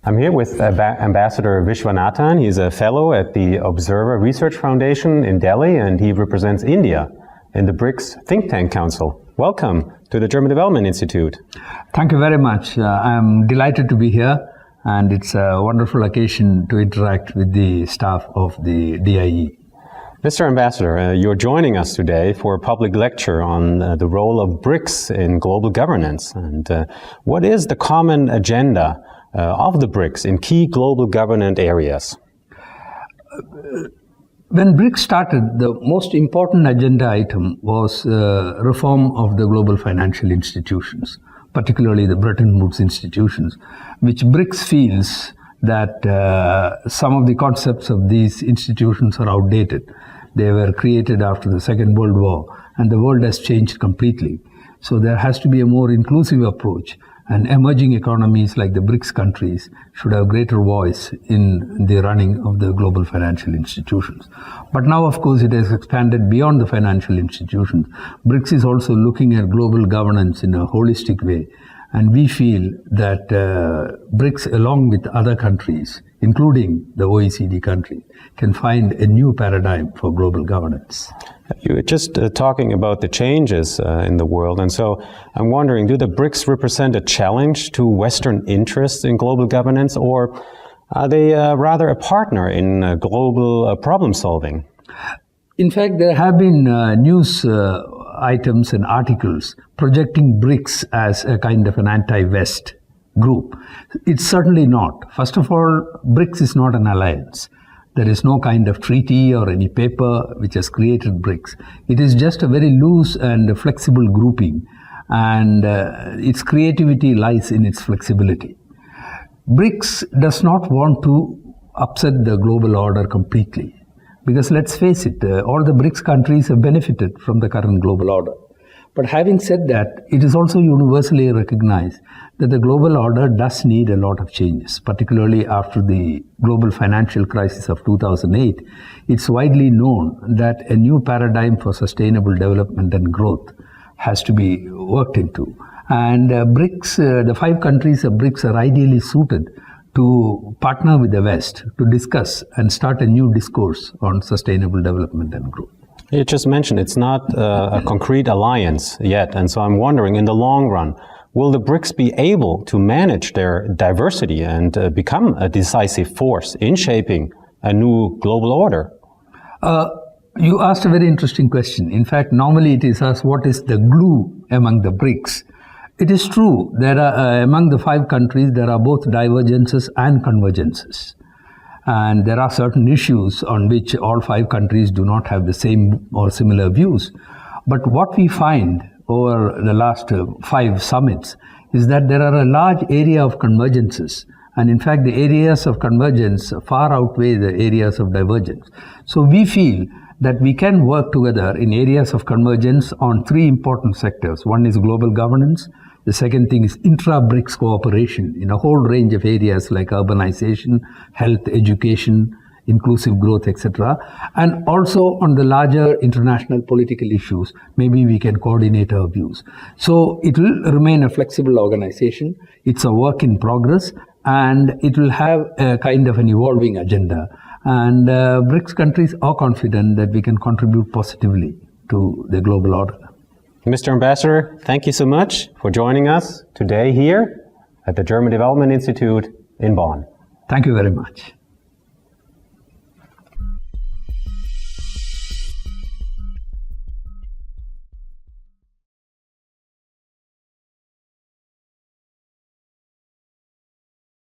I'm here with Ambassador Viswanathan. He's a fellow at the Observer Research Foundation in Delhi, and he represents India in the BRICS Think Tank Council. Welcome to the German Development Institute. Thank you very much. I'm delighted to be here, and it's a wonderful occasion to interact with the staff of the DIE. Mr. Ambassador, you're joining us today for a public lecture on the role of BRICS in global governance. And what is the common agenda of the BRICS in key global governance areas? When BRICS started, the most important agenda item was reform of the global financial institutions, particularly the Bretton Woods institutions, which BRICS feels that some of the concepts of these institutions are outdated. They were created after the Second World War, and the world has changed completely. So there has to be a more inclusive approach, and emerging economies like the BRICS countries should have greater voice in the running of the global financial institutions. But now, of course, it has expanded beyond the financial institutions. BRICS is also looking at global governance in a holistic way. And we feel that BRICS, along with other countries, including the OECD countries, can find a new paradigm for global governance. You were just talking about the changes in the world, and so I'm wondering, do the BRICS represent a challenge to Western interests in global governance, or are they rather a partner in global problem solving? In fact, there have been news items and articles projecting BRICS as a kind of an anti-West group. It's certainly not. First of all, BRICS is not an alliance. There is no kind of treaty or any paper which has created BRICS. It is just a very loose and flexible grouping, and its creativity lies in its flexibility. BRICS does not want to upset the global order completely. Because let's face it, all the BRICS countries have benefited from the current global order. But having said that, it is also universally recognized that the global order does need a lot of changes, particularly after the global financial crisis of 2008. It's widely known that a new paradigm for sustainable development and growth has to be worked into. And BRICS, the 5 countries of BRICS are ideally suited to partner with the West to discuss and start a new discourse on sustainable development and growth. You just mentioned it's not a concrete alliance yet, and so I'm wondering, in the long run, will the BRICS be able to manage their diversity and become a decisive force in shaping a new global order? You asked a very interesting question. In fact, normally it is asked, what is the glue among the BRICS? It is true, there are among the 5 countries, there are both divergences and convergences. And there are certain issues on which all 5 countries do not have the same or similar views. But what we find over the last 5 summits is that there are a large area of convergences. And in fact, the areas of convergence far outweigh the areas of divergence. So we feel that we can work together in areas of convergence on 3 important sectors. One is global governance. The second thing is intra-BRICS cooperation in a whole range of areas like urbanization, health, education, inclusive growth, etc. And also on the larger international political issues, maybe we can coordinate our views. So it will remain a flexible organization. It's a work in progress, and it will have a kind of an evolving agenda. And BRICS countries are confident that we can contribute positively to the global order. Mr. Ambassador, thank you so much for joining us today here at the German Development Institute in Bonn. Thank you very much.